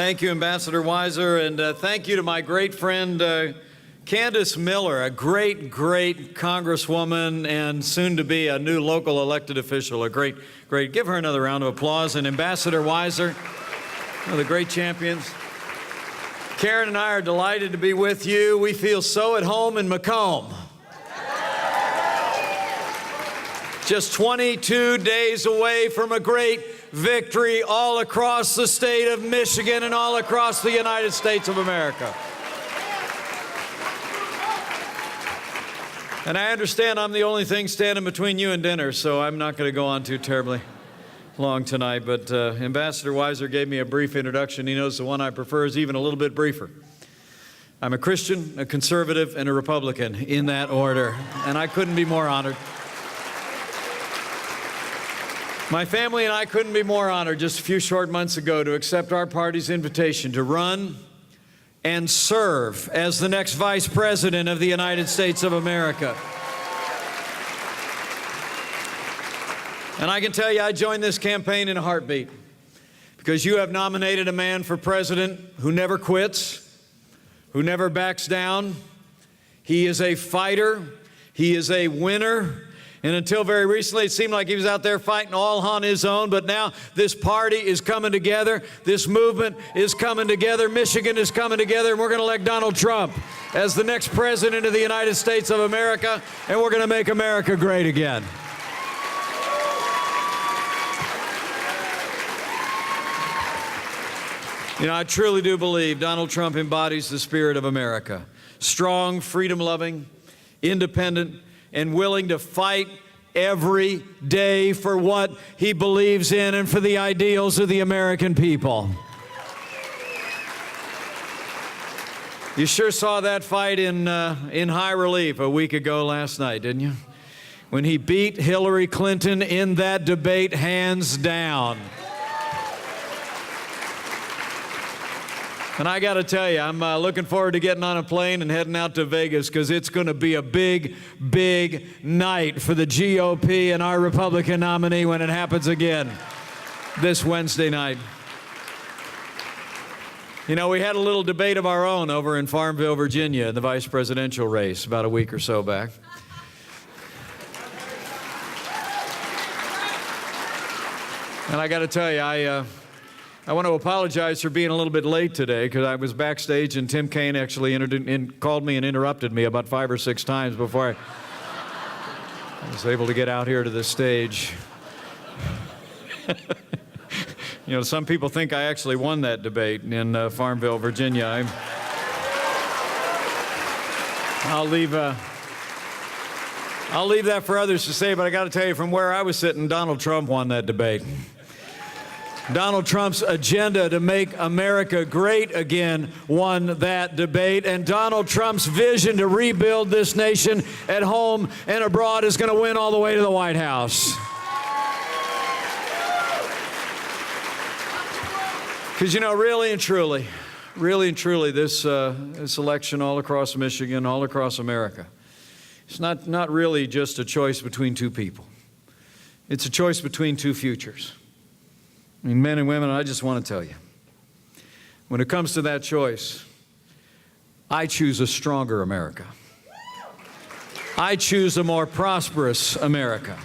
Thank you, Ambassador Weiser, and thank you to my great friend, Candace Miller, a great congresswoman and soon to be a new local elected official. A great. Give her another round of applause. And Ambassador Weiser, one of the great champions. Karen and I are delighted to be with you. We feel so at home in Macomb. Just 22 days away from a great victory all across the state of Michigan and all across the United States of America. And I understand I'm the only thing standing between you and dinner, so I'm not going to go on too terribly long tonight. But Ambassador Weiser gave me a brief introduction. He knows the one I prefer is even a little bit briefer. I'm a Christian, a conservative, and a Republican in that order, and I couldn't be more honored. My family and I couldn't be more honored just a few short months ago to accept our party's invitation to run and serve as the next Vice President of the United States of America. And I can tell you, I joined this campaign in a heartbeat because you have nominated a man for president who never quits, who never backs down. He is a fighter. He is a winner. And until very recently, it seemed like he was out there fighting all on his own. But now this party is coming together. This movement is coming together. Michigan is coming together. And we're going to elect Donald Trump as the next president of the United States of America. And we're going to make America great again. You know, I truly do believe Donald Trump embodies the spirit of America. Strong, freedom-loving, independent, and willing to fight every day for what he believes in and for the ideals of the American people. You sure saw that fight in high relief a week ago last night, didn't you? When he beat Hillary Clinton in that debate hands down. And I got to tell you, I'm looking forward to getting on a plane and heading out to Vegas because it's going to be a big night for the GOP and our Republican nominee when it happens again this Wednesday night. You know, we had a little debate of our own over in Farmville, Virginia, in the vice presidential race about a week or so back. And I got to tell you, I want to apologize for being a little bit late today because I was backstage and Tim Kaine actually called me and interrupted me about 5 or 6 times before I was able to get out here to the stage. You know, some people think I actually won that debate in Farmville, Virginia. I'll leave that for others to say, but I got to tell you, from where I was sitting, Donald Trump won that debate. Donald Trump's agenda to make America great again won that debate, and Donald Trump's vision to rebuild this nation at home and abroad is going to win all the way to the White House. Because, you know, really and truly, this election all across Michigan, all across America, it's not really just a choice between two people. It's a choice between two futures. I mean, men and women, I just want to tell you, when it comes to that choice, I choose a stronger America. I choose a more prosperous America.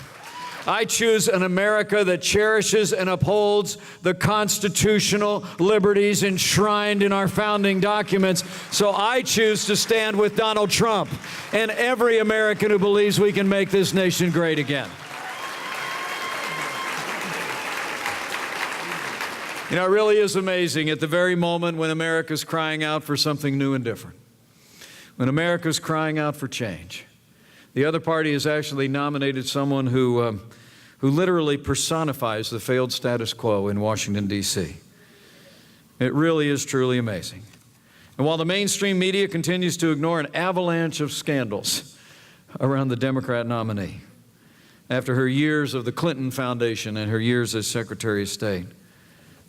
I choose an America that cherishes and upholds the constitutional liberties enshrined in our founding documents. So I choose to stand with Donald Trump and every American who believes we can make this nation great again. You know, it really is amazing at the very moment when America's crying out for something new and different, when America's crying out for change. The other party has actually nominated someone who literally personifies the failed status quo in Washington, D.C. It really is truly amazing. And while the mainstream media continues to ignore an avalanche of scandals around the Democrat nominee, after her years of the Clinton Foundation and her years as Secretary of State,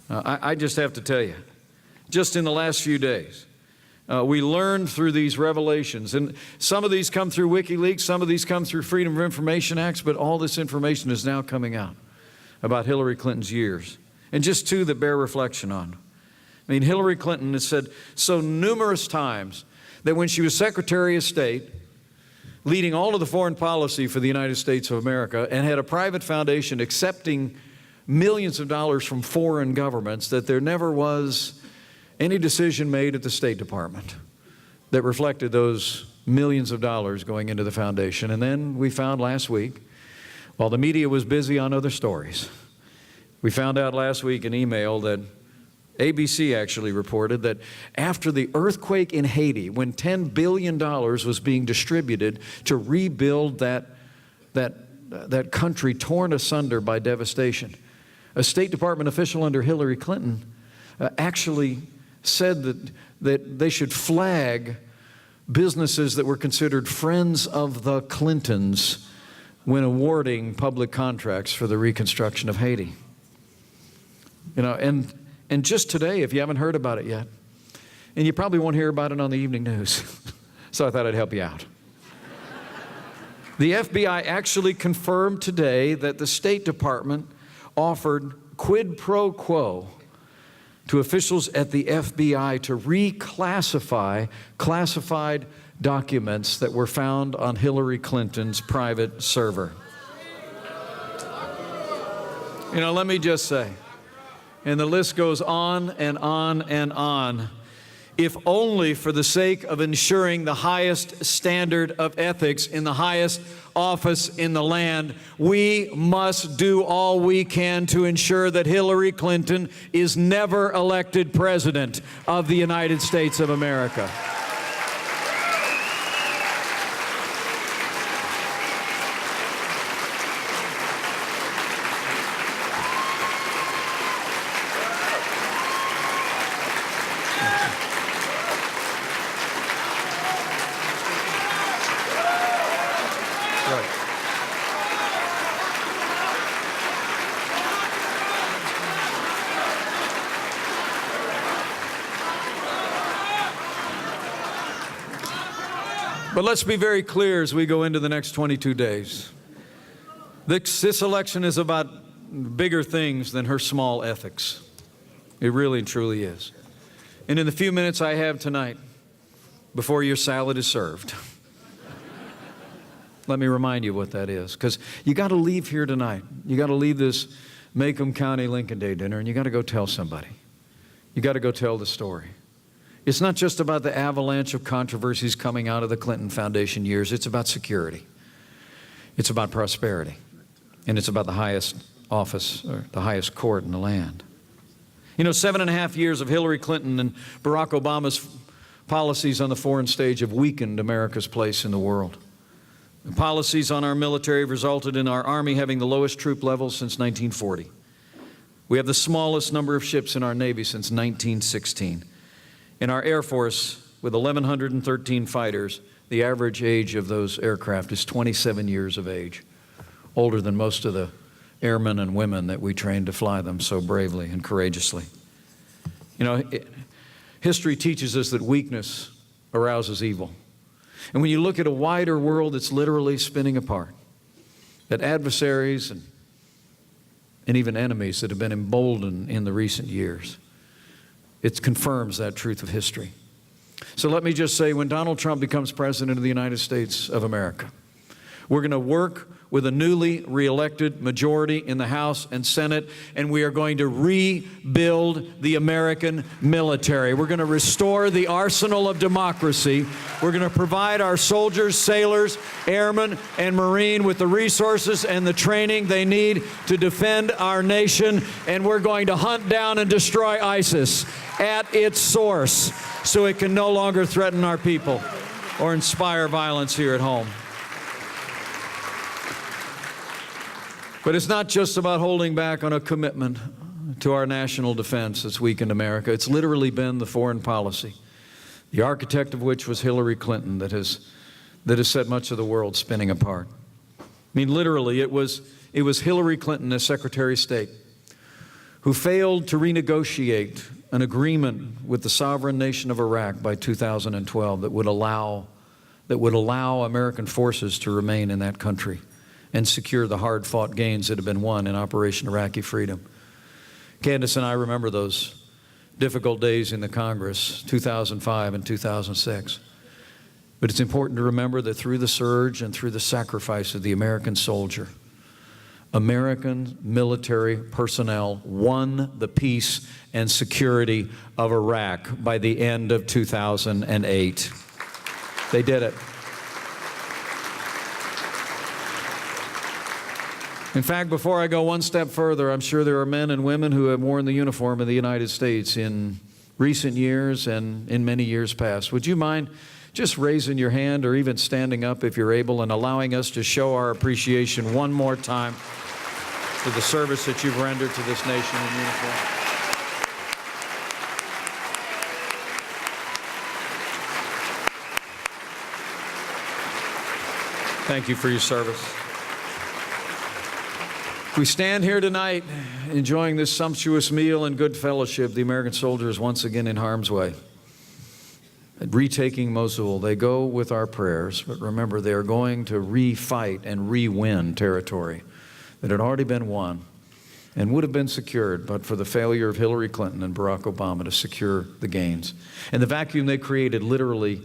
I just have to tell you, just in the last few days, we learned through these revelations, and some of these come through WikiLeaks, some of these come through Freedom of Information Acts, but all this information is now coming out about Hillary Clinton's years. And just two that bear reflection on. I mean, Hillary Clinton has said so numerous times that when she was Secretary of State, leading all of the foreign policy for the United States of America, and had a private foundation accepting millions of dollars from foreign governments, that there never was any decision made at the State Department that reflected those millions of dollars going into the foundation. And then we found last week, while the media was busy on other stories, we found out last week an email that ABC actually reported that after the earthquake in Haiti, when $10 billion was being distributed to rebuild that country torn asunder by devastation, a State Department official under Hillary Clinton actually said that they should flag businesses that were considered friends of the Clintons when awarding public contracts for the reconstruction of Haiti. You know, and just today, if you haven't heard about it yet, and you probably won't hear about it on the evening news, so I thought I'd help you out. The FBI actually confirmed today that the State Department offered quid pro quo to officials at the FBI to reclassify classified documents that were found on Hillary Clinton's private server. You know, let me just say, and the list goes on and on and on, if only for the sake of ensuring the highest standard of ethics in the highest office in the land, we must do all we can to ensure that Hillary Clinton is never elected president of the United States of America. But let's be very clear as we go into the next 22 days. This election is about bigger things than her small ethics. It really and truly is. And in the few minutes I have tonight, before your salad is served, let me remind you what that is. Because you got to leave here tonight. You got to leave this Macomb County Lincoln Day dinner, and you got to go tell somebody. You got to go tell the story. It's not just about the avalanche of controversies coming out of the Clinton Foundation years. It's about security. It's about prosperity. And it's about the highest office, or the highest court in the land. You know, 7.5 years of Hillary Clinton and Barack Obama's policies on the foreign stage have weakened America's place in the world. The policies on our military have resulted in our Army having the lowest troop levels since 1940. We have the smallest number of ships in our Navy since 1916. In our Air Force, with 1,113 fighters, the average age of those aircraft is 27 years of age, older than most of the airmen and women that we train to fly them so bravely and courageously. You know, history teaches us that weakness arouses evil. And when you look at a wider world that's literally spinning apart, that adversaries and even enemies that have been emboldened in the recent years, it confirms that truth of history. So let me just say, when Donald Trump becomes president of the United States of America, we're going to work with a newly reelected majority in the House and Senate, and we are going to rebuild the American military. We're going to restore the arsenal of democracy. We're going to provide our soldiers, sailors, airmen, and Marine with the resources and the training they need to defend our nation, and we're going to hunt down and destroy ISIS at its source so it can no longer threaten our people or inspire violence here at home. But it's not just about holding back on a commitment to our national defense that's weakened America. It's literally been the foreign policy, the architect of which was Hillary Clinton, that has set much of the world spinning apart. I mean, literally, it was Hillary Clinton as Secretary of State who failed to renegotiate an agreement with the sovereign nation of Iraq by 2012 that would allow American forces to remain in that country and secure the hard-fought gains that have been won in Operation Iraqi Freedom. Candace and I remember those difficult days in the Congress, 2005 and 2006. But it's important to remember that through the surge and through the sacrifice of the American soldier, American military personnel won the peace and security of Iraq by the end of 2008. They did it. In fact, before I go one step further, I'm sure there are men and women who have worn the uniform of the United States in recent years and in many years past. Would you mind just raising your hand or even standing up if you're able and allowing us to show our appreciation one more time for the service that you've rendered to this nation in uniform? Thank you for your service. We stand here tonight enjoying this sumptuous meal and good fellowship. The American soldier is once again in harm's way. At retaking Mosul, they go with our prayers, but remember, they are going to re-fight and re-win territory that had already been won and would have been secured but for the failure of Hillary Clinton and Barack Obama to secure the gains. And the vacuum they created literally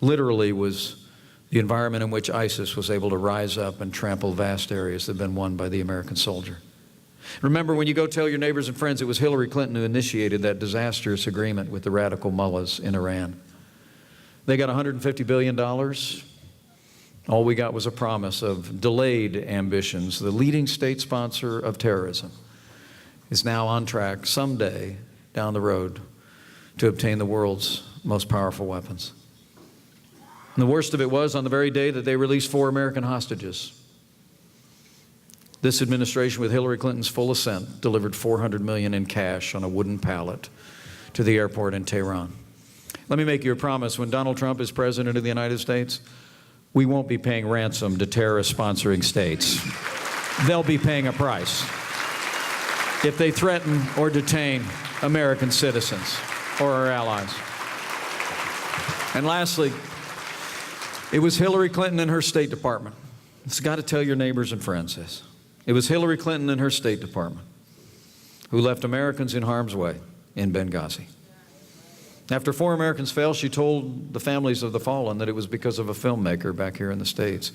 was the environment in which ISIS was able to rise up and trample vast areas that had been won by the American soldier. Remember, when you go tell your neighbors and friends, it was Hillary Clinton who initiated that disastrous agreement with the radical mullahs in Iran. They got $150 billion. All we got was a promise of delayed ambitions. The leading state sponsor of terrorism is now on track someday down the road to obtain the world's most powerful weapons. And the worst of it was on the very day that they released 4 American hostages. This administration, with Hillary Clinton's full assent, delivered $400 million in cash on a wooden pallet to the airport in Tehran. Let me make you a promise. When Donald Trump is president of the United States, we won't be paying ransom to terrorist-sponsoring states. They'll be paying a price if they threaten or detain American citizens or our allies. And lastly, it was Hillary Clinton and her State Department. It's got to tell your neighbors and friends this. It was Hillary Clinton and her State Department who left Americans in harm's way in Benghazi. After 4 Americans fell, she told the families of the fallen that it was because of a filmmaker back here in the States.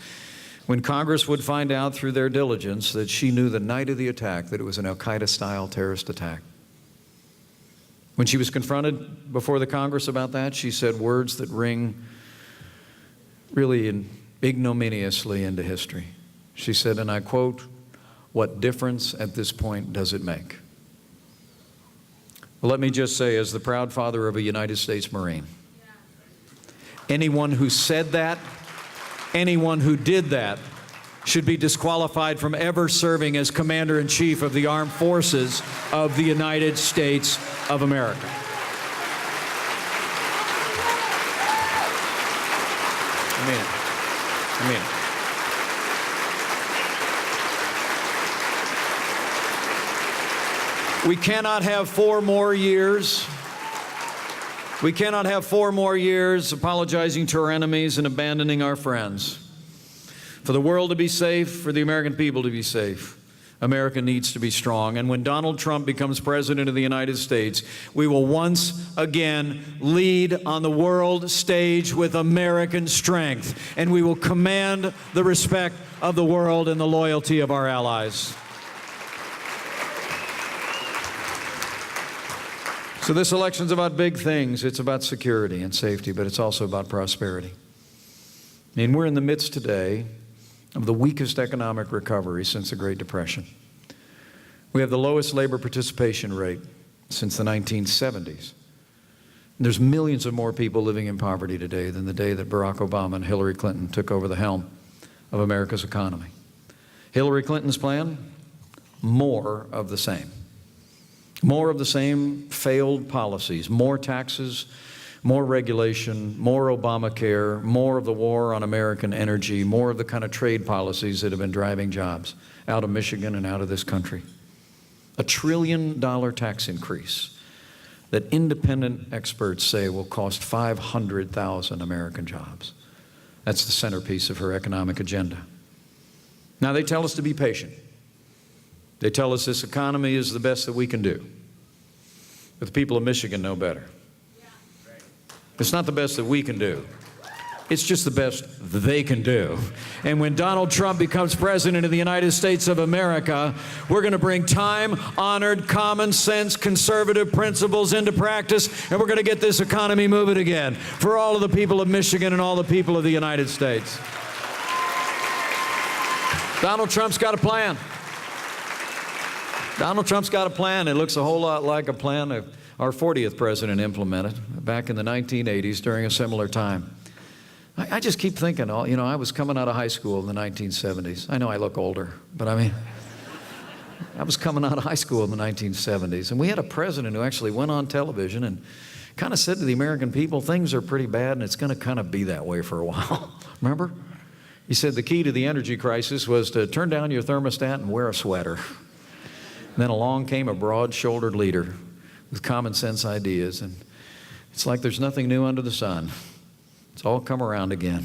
When Congress would find out through their diligence that she knew the night of the attack that it was an al-Qaeda-style terrorist attack. When she was confronted before the Congress about that, she said words that ring really ignominiously into history. She said, and I quote, "What difference at this point does it make?" Well, let me just say, as the proud father of a United States Marine, anyone who said that, anyone who did that, should be disqualified from ever serving as Commander-in-Chief of the Armed Forces of the United States of America. I mean it. We cannot have 4 more years. We cannot have 4 more years apologizing to our enemies and abandoning our friends. For the world to be safe, for the American people to be safe, America needs to be strong. And when Donald Trump becomes president of the United States, we will once again lead on the world stage with American strength, and we will command the respect of the world and the loyalty of our allies. So this election's about big things. It's about security and safety, but it's also about prosperity. I mean, we're in the midst today of the weakest economic recovery since the Great Depression. We have the lowest labor participation rate since the 1970s. There's millions of more people living in poverty today than the day that Barack Obama and Hillary Clinton took over the helm of America's economy. Hillary Clinton's plan? More of the same. More of the same failed policies, more taxes, more regulation, more Obamacare, more of the war on American energy, more of the kind of trade policies that have been driving jobs out of Michigan and out of this country. $1 trillion tax increase that independent experts say will cost 500,000 American jobs. That's the centerpiece of her economic agenda. Now, they tell us to be patient. They tell us this economy is the best that we can do. But the people of Michigan know better. It's not the best that we can do. It's just the best they can do. And when Donald Trump becomes president of the United States of America, we're going to bring time-honored, common sense, conservative principles into practice, and we're going to get this economy moving again for all of the people of Michigan and all the people of the United States. Donald Trump's got a plan. Donald Trump's got a plan. It looks a whole lot like a plan that our 40th president implemented back in the 1980s during a similar time. I just keep thinking, you know, I was coming out of high school in the 1970s. I know I look older, but I mean, I was coming out of high school in the 1970s, and we had a president who actually went on television and kind of said to the American people, things are pretty bad, and it's going to kind of be that way for a while. Remember? He said the key to the energy crisis was to turn down your thermostat and wear a sweater. And then along came a broad-shouldered leader with common sense ideas, and it's like there's nothing new under the sun. It's all come around again.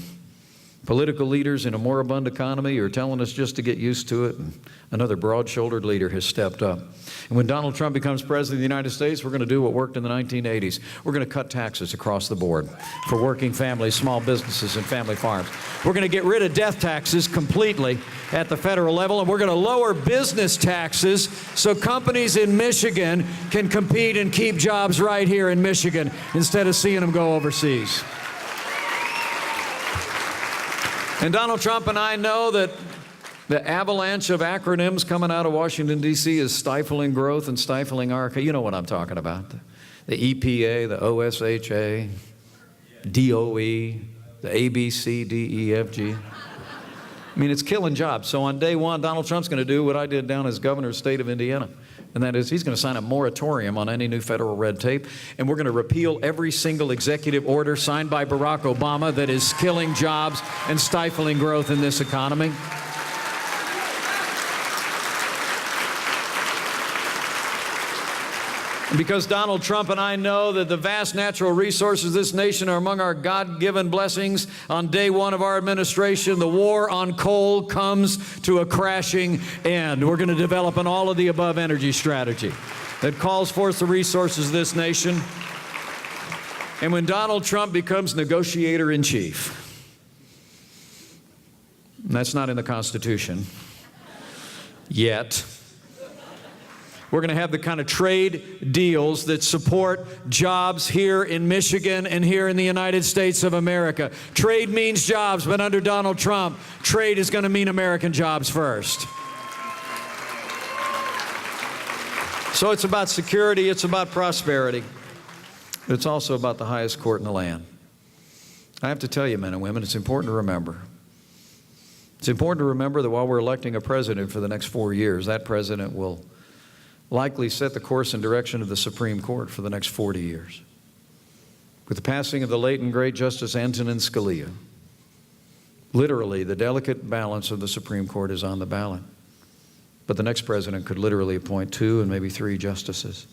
Political leaders in a moribund economy are telling us just to get used to it, and another broad-shouldered leader has stepped up. And when Donald Trump becomes president of the United States, we're going to do what worked in the 1980s. We're going to cut taxes across the board for working families, small businesses, and family farms. We're going to get rid of death taxes completely at the federal level, and we're going to lower business taxes so companies in Michigan can compete and keep jobs right here in Michigan instead of seeing them go overseas. And Donald Trump and I know that the avalanche of acronyms coming out of Washington, D.C. is stifling growth and stifling our, you know what I'm talking about. The EPA, the OSHA, DOE, the ABCDEFG. I mean, it's killing jobs. So on day one, Donald Trump's going to do what I did down as governor of the state of Indiana. And that is, he's going to sign a moratorium on any new federal red tape, and we're going to repeal every single executive order signed by Barack Obama that is killing jobs and stifling growth in this economy. And because Donald Trump and I know that the vast natural resources of this nation are among our God-given blessings, on day one of our administration, the war on coal comes to a crashing end. We're going to develop an all-of-the-above energy strategy that calls forth the resources of this nation. And when Donald Trump becomes negotiator-in-chief, and that's not in the Constitution yet, we're going to have the kind of trade deals that support jobs here in Michigan and here in the United States of America. Trade means jobs, but under Donald Trump, trade is going to mean American jobs first. So it's about security, it's about prosperity, but it's also about the highest court in the land. I have to tell you, men and women, it's important to remember. It's important to remember that while we're electing a president for the next 4 years, that president will likely set the course and direction of the Supreme Court for the next 40 years. With the passing of the late and great Justice Antonin Scalia, literally the delicate balance of the Supreme Court is on the ballot. But the next president could literally appoint 2 and maybe 3 justices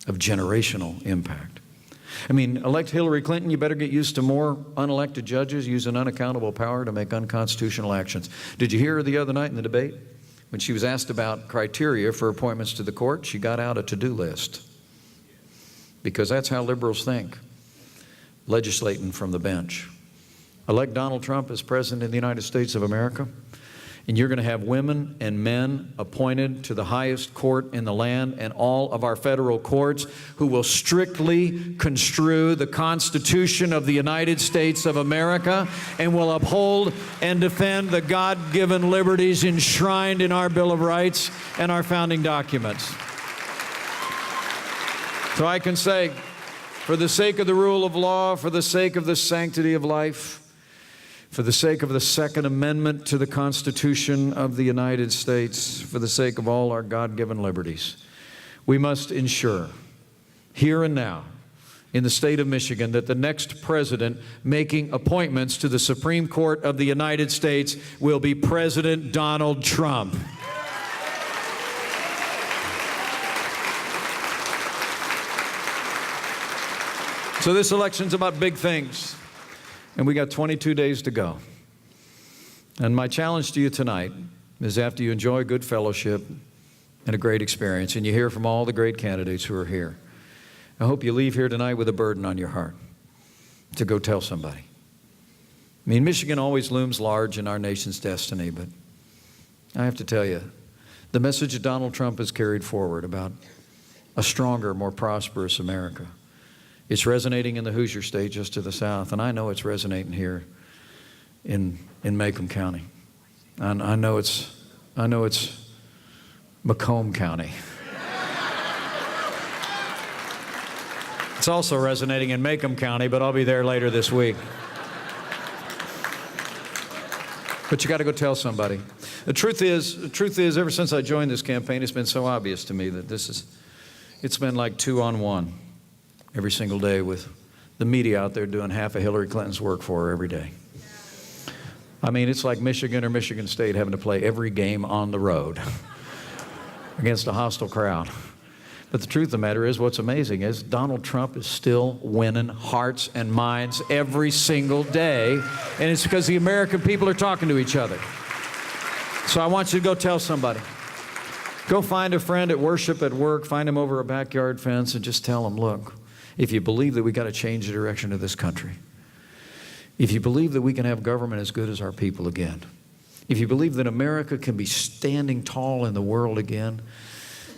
of generational impact. I mean, elect Hillary Clinton, you better get used to more unelected judges using unaccountable power to make unconstitutional actions. Did you hear her the other night in the debate? When she was asked about criteria for appointments to the court, she got out a to-do list. Because that's how liberals think, legislating from the bench. Elect Donald Trump as President of the United States of America, and you're going to have women and men appointed to the highest court in the land and all of our federal courts who will strictly construe the Constitution of the United States of America and will uphold and defend the God-given liberties enshrined in our Bill of Rights and our founding documents. So I can say, for the sake of the rule of law, for the sake of the sanctity of life, for the sake of the Second Amendment to the Constitution of the United States, for the sake of all our God-given liberties, we must ensure, here and now, in the state of Michigan, that the next president making appointments to the Supreme Court of the United States will be President Donald Trump. So this election's about big things. And we got 22 days to go. And my challenge to you tonight is, after you enjoy good fellowship and a great experience, and you hear from all the great candidates who are here, I hope you leave here tonight with a burden on your heart to go tell somebody. I mean, Michigan always looms large in our nation's destiny, but I have to tell you, the message that Donald Trump has carried forward about a stronger, more prosperous America, it's resonating in the Hoosier State just to the south, and I know it's resonating here in Macomb County. And I know it's Macomb County. It's also resonating in Macomb County, but I'll be there later this week. But you got to go tell somebody. The truth is, ever since I joined this campaign, it's been so obvious to me that it's been like 2-on-1 every single day with the media out there doing half of Hillary Clinton's work for her every day. I mean, it's like Michigan or Michigan State having to play every game on the road against a hostile crowd. But the truth of the matter is, what's amazing is Donald Trump is still winning hearts and minds every single day, and it's because the American people are talking to each other. So I want you to go tell somebody. Go find a friend at worship, at work, find him over a backyard fence, and just tell him, look, if you believe that we got to change the direction of this country, if you believe that we can have government as good as our people again, if you believe that America can be standing tall in the world again,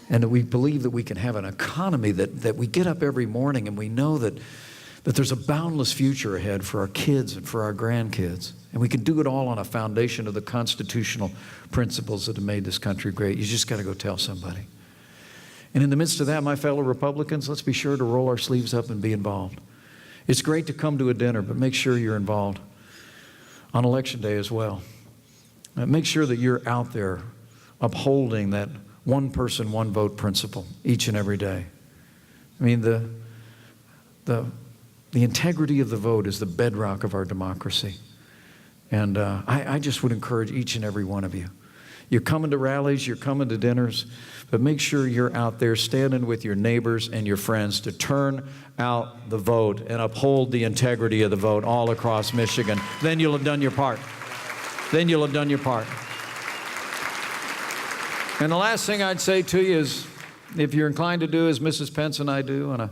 and that we believe that we can have an economy that we get up every morning and we know that there's a boundless future ahead for our kids and for our grandkids, and we can do it all on a foundation of the constitutional principles that have made this country great, you just got to go tell somebody. And in the midst of that, my fellow Republicans, let's be sure to roll our sleeves up and be involved. It's great to come to a dinner, but make sure you're involved on Election Day as well. Make sure that you're out there upholding that one person, one vote principle each and every day. I mean, the integrity of the vote is the bedrock of our democracy. And I just would encourage each and every one of you. You're coming to rallies, you're coming to dinners, but make sure you're out there standing with your neighbors and your friends to turn out the vote and uphold the integrity of the vote all across Michigan. Then you'll have done your part. Then you'll have done your part. And the last thing I'd say to you is, if you're inclined to do as Mrs. Pence and I do on a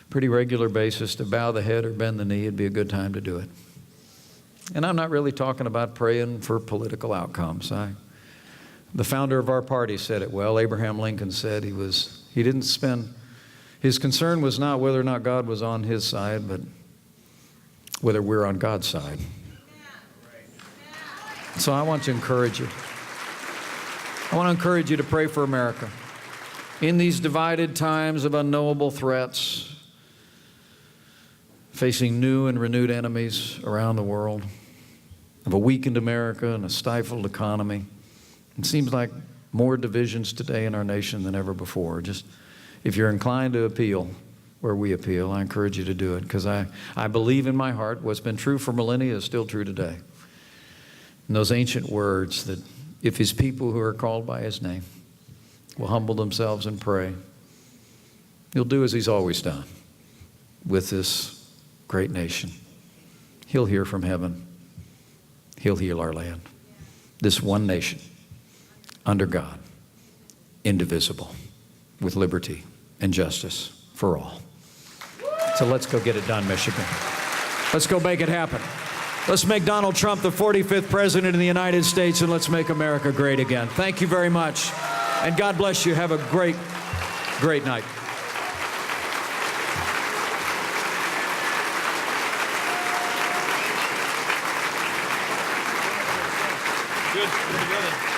pretty regular basis, to bow the head or bend the knee, it'd be a good time to do it. And I'm not really talking about praying for political outcomes. The founder of our party said it well. Abraham Lincoln said his concern was not whether or not God was on his side, but whether we're on God's side. So I want to encourage you. I want to encourage you to pray for America. In these divided times of unknowable threats, facing new and renewed enemies around the world, of a weakened America and a stifled economy, it seems like more divisions today in our nation than ever before. Just, if you're inclined to appeal where we appeal, I encourage you to do it, because I believe in my heart what's been true for millennia is still true today. And those ancient words that if his people who are called by his name will humble themselves and pray, he'll do as he's always done with this great nation. He'll hear from heaven. He'll heal our land. This one nation, under God, indivisible, with liberty and justice for all. So let's go get it done, Michigan. Let's go make it happen. Let's make Donald Trump the 45th president of the United States, and let's make America great again. Thank you very much, and God bless you. Have a great, great night. Good. Good.